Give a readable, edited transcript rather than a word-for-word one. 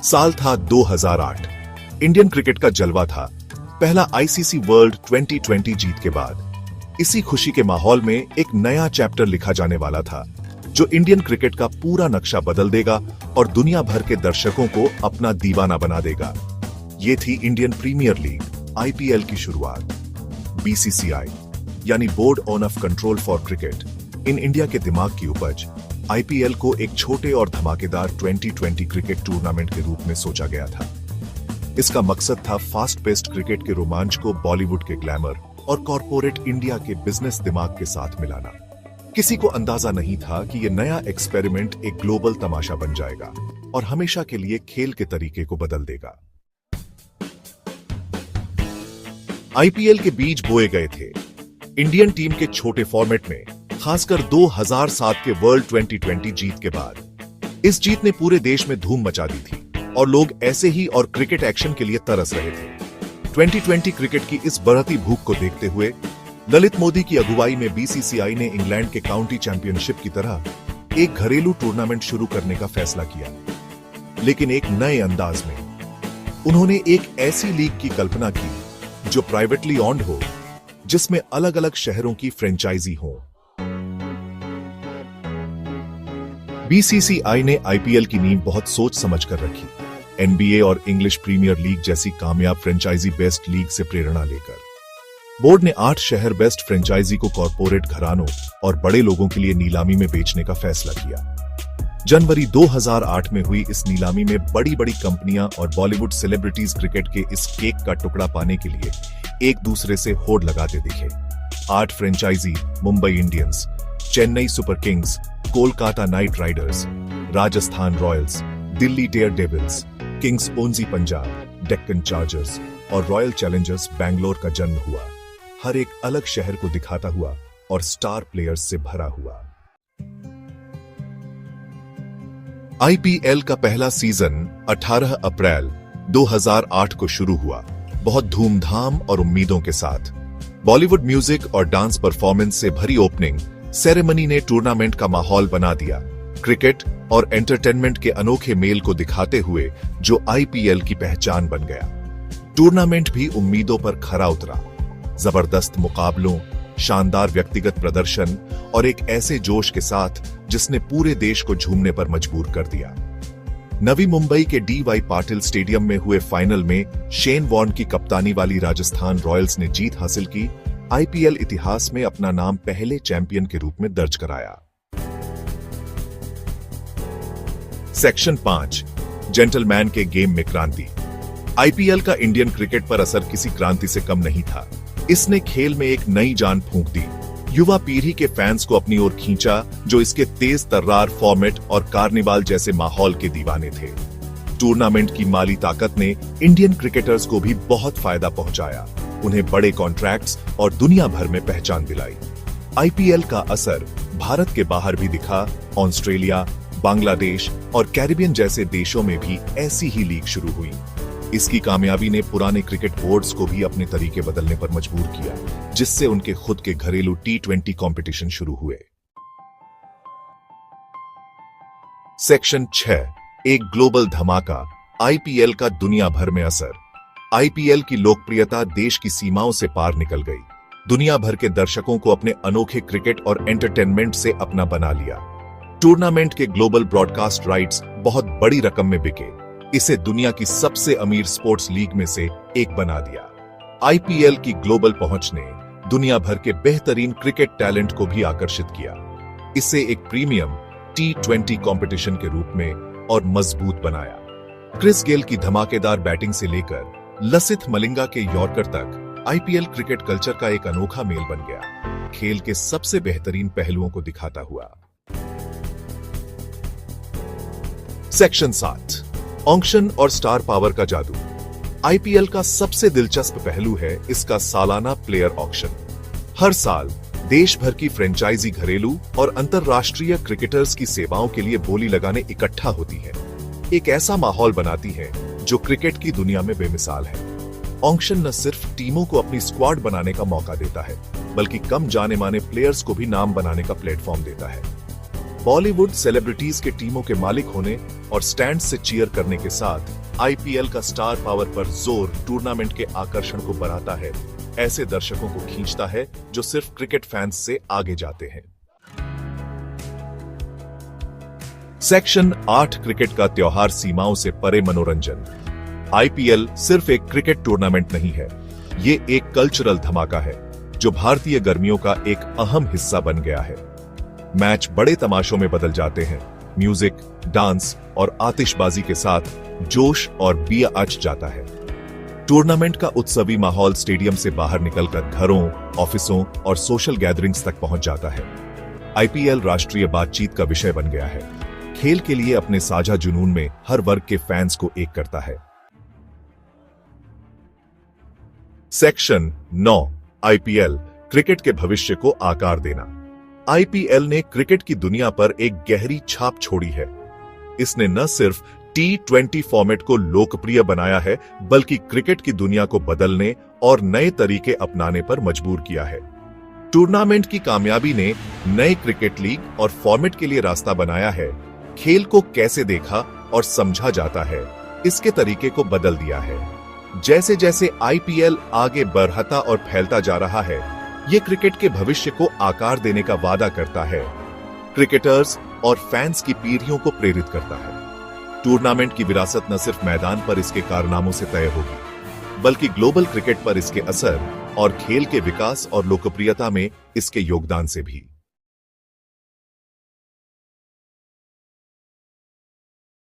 साल था 2008। Indian cricket का जलवा था, पहला आईसीसी वर्ल्ड 2020 जीत के बाद। इसी खुशी के माहौल में एक नया चैप्टर लिखा जाने वाला था, जो इंडियन क्रिकेट का पूरा नक्शा बदल देगा और दुनिया भर के दर्शकों को अपना दीवाना बना देगा। ये थी इंडियन प्रीमियर लीग आईपीएल की शुरुआत। बीसीसीआई यानी board of control for cricket in India के दिमाग की उपज आईपीएल को एक छोटे और धमाकेदार 2020 क्रिकेट टूर्नामेंट के रूप में सोचा गया था। इसका मकसद था फास्ट पेस्ड क्रिकेट के रोमांच को बॉलीवुड के ग्लैमर और कॉर्पोरेट इंडिया के बिजनेस दिमाग के साथ मिलाना। किसी को अंदाजा नहीं था कि यह नया एक्सपेरिमेंट एक ग्लोबल तमाशा बन जाएगा और हमेशा के लिए खेल के तरीके को बदल देगा। आईपीएल के बीज बोए गए थे। इंडियन टीम के छोटे फॉर्मेट में, खासकर 2007 के वर्ल्ड 2020 जीत के बाद। इस जीत ने पूरे देश में धूम मचा दी थी और लोग ऐसे ही और क्रिकेट एक्शन के लिए तरस रहे थे। 2020 क्रिकेट की इस बढ़ती भूख को देखते हुए ललित मोदी की अगुवाई में बीसीसीआई ने इंग्लैंड के काउंटी चैंपियनशिप की तरह एक घरेलू टूर्नामेंट शुरू करने का फैसला किया, लेकिन एक नए अंदाज में। उन्होंने एक ऐसी लीग की कल्पना की जो प्राइवेटली ऑन्ड हो, जिसमें अलग अलग शहरों की फ्रेंचाइजी हो। बीसीसीआई ने आईपीएल की नींव बहुत सोच समझ कर रखी, एनबीए और इंग्लिश प्रीमियर लीग जैसी कामयाब फ्रेंचाइजी बेस्ट लीग से प्रेरणा लेकर। बोर्ड ने 8 शहर बेस्ट फ्रेंचाइजी को कॉर्पोरेट घरानों और बड़े लोगों के लिए नीलामी में बेचने का फैसला किया। जनवरी 2008 में हुई इस नीलामी में बड़ी बड़ी कंपनियां और बॉलीवुड सेलिब्रिटीज क्रिकेट के इस केक का टुकड़ा पाने के लिए एक दूसरे से होड़ लगाते दिखे। 8 franchise Mumbai Indians, Chennai Super Kings, Kolkata Knight Riders, Rajasthan Royals, Delhi Daredevils, Kings 11 Punjab, Deccan Chargers और रॉयल चैलेंजर्स बैंगलोर का जन्म हुआ। हर एक अलग शहर को दिखाता हुआ और स्टार प्लेयर्स से भरा हुआ। आईपीएल का पहला सीजन 18 अप्रैल 2008 को शुरू हुआ, बहुत धूमधाम और उम्मीदों के साथ। बॉलीवुड म्यूजिक और डांस परफॉर्मेंस से भरी ओपनिंग सेरेमनी ने टूर्नामेंट का माहौल बना दिया, क्रिकेट और एंटरटेनमेंट के अनोखे मेल को दिखाते हुए जो आईपीएल की पहचान बन गया। टूर्नामेंट भी उम्मीदों पर खरा उतरा। जबरदस्त मुकाबलों, शानदार व्यक्तिगत प्रदर्शन और एक ऐसे जोश के साथ जिसने पूरे देश को झूमने पर मजबूर कर दिया। नवी मुंबई के डीवाई पाटिल स्टेडियम में हुए फाइनल में शेन वॉर्न की कप्तानी वाली राजस्थान रॉयल्स ने जीत हासिल की, आईपीएल इतिहास में अपना नाम पहले चैंपियन के रूप में दर्ज कराया। सेक्शन 5, जेंटलमैन के गेम में क्रांति। आईपीएल का इंडियन क्रिकेट पर असर किसी क्रांति से कम नहीं था। इसने खेल में एक नई जान फूंक दी, युवा पीढ़ी के फैंस को अपनी ओर खींचा जो इसके तेज तर्रार फॉर्मेट और कार्निवाल जैसे माहौल के दीवाने थे। टूर्नामेंट की माली ताकत ने इंडियन क्रिकेटर्स को भी बहुत फायदा पहुंचाया, उन्हें बड़े कॉन्ट्रैक्ट्स और दुनिया भर में पहचान दिलाई। आईपीएल का असर भारत के बाहर भी दिखा। ऑस्ट्रेलिया, बांग्लादेश और कैरिबियन जैसे देशों में भी ऐसी ही लीग शुरू हुई। इसकी कामयाबी ने पुराने क्रिकेट बोर्ड्स को भी अपने तरीके बदलने पर मजबूर किया, जिससे उनके खुद के घरेलू T20 कंपटीशन शुरू हुए। सेक्शन 6, एक ग्लोबल धमाका। आईपीएल का दुनिया भर में असर। आईपीएल की लोकप्रियता देश की सीमाओं से पार निकल गई। दुनिया भर के दर्शकों को अपने अनोखे क्रिकेट और एंटरटेनमेंट से अपना बना लिया। टूर्नामेंट के ग्लोबल ब्रॉडकास्ट राइट्स बहुत बड़ी रकम में बिके। इसे दुनिया की सबसे अमीर स्पोर्ट्स लीग में से एक बना दिया। आईपीएल की ग्लोबल पहुंच ने दुनिया भर के बेहतरीन क्रिकेट टैलेंट को भी आकर्षित किया। इसे एक प्रीमियम T20 कंपटीशन के रूप में और मजबूत बनाया। क्रिस गेल की धमाकेदार बैटिंग से लेकर लसिथ मलिंगा के यॉर्कर तक, आईपीएल क्रिकेट कल्चर का एक अनोखा मेल बन गया, खेल के सबसे बेहतरीन पहलुओं को दिखाता हुआ। सेक्शन 7, ऑक्शन और स्टार पावर का जादू। आईपीएल का सबसे दिलचस्प पहलू है इसका सालाना प्लेयर ऑक्शन। हर साल देश भर की फ्रेंचाइजी घरेलू और अंतरराष्ट्रीय क्रिकेटर्स की सेवाओं के लिए बोली लगाने इकट्ठा होती है। एक ऐसा माहौल बनाती है जो क्रिकेट की दुनिया में बेमिसाल है। ऑक्शन न सिर्फ टीमों को अपनी स्क्वाड बनाने का मौका देता है, बल्कि कम जाने माने प्लेयर्स को भी नाम बनाने का प्लेटफॉर्म देता है। बॉलीवुड सेलिब्रिटीज के टीमों के मालिक होने और स्टैंड से चीयर करने के साथ आईपीएल का स्टार पावर पर जोर टूर्नामेंट के आकर्षण को बढ़ाता है, ऐसे दर्शकों को खींचता है जो सिर्फ क्रिकेट फैंस से आगे जाते हैं। सेक्शन 8 क्रिकेट का त्योहार सीमाओं से परे मनोरंजन। आईपीएल सिर्फ एक क्रिकेट टूर्नामेंट नहीं है, ये एक कल्चरल धमाका है जो भारतीय गर्मियों का एक अहम हिस्सा बन गया है। मैच बड़े तमाशों में बदल जाते हैं, म्यूजिक, डांस और आतिशबाजी के साथ जोश और बिया अच जाता है। टूर्नामेंट का उत्सवी माहौल स्टेडियम से बाहर निकलकर घरों, ऑफिसों और सोशल गैदरिंग्स तक पहुंच जाता है। आईपीएल राष्ट्रीय बातचीत का विषय बन गया है, खेल के लिए अपने साझा जुनून में हर वर्ग के फैंस को एक करता है। सेक्शन 9 आईपीएल क्रिकेट के भविष्य को आकार देना। आईपीएल ने क्रिकेट की दुनिया पर एक गहरी छाप छोड़ी है। इसने न सिर्फ T20 फॉर्मेट को लोकप्रिय बनाया है, बल्कि क्रिकेट की दुनिया को बदलने और नए तरीके अपनाने पर मजबूर किया है। टूर्नामेंट की कामयाबी ने नए क्रिकेट लीग और फॉर्मेट के लिए रास्ता बनाया है। खेल को कैसे देखा और समझा जाता है, इसके तरीके को बदल दिया है। जैसे जैसे आईपीएल आगे बढ़ता और फैलता जा रहा है, ये क्रिकेट के भविष्य को आकार देने का वादा करता है, क्रिकेटर्स और फैंस की पीढ़ियों को प्रेरित करता है। टूर्नामेंट की विरासत न सिर्फ मैदान पर इसके कारनामों से तय होगी, बल्कि ग्लोबल क्रिकेट पर इसके असर और खेल के विकास और लोकप्रियता में इसके योगदान से भी।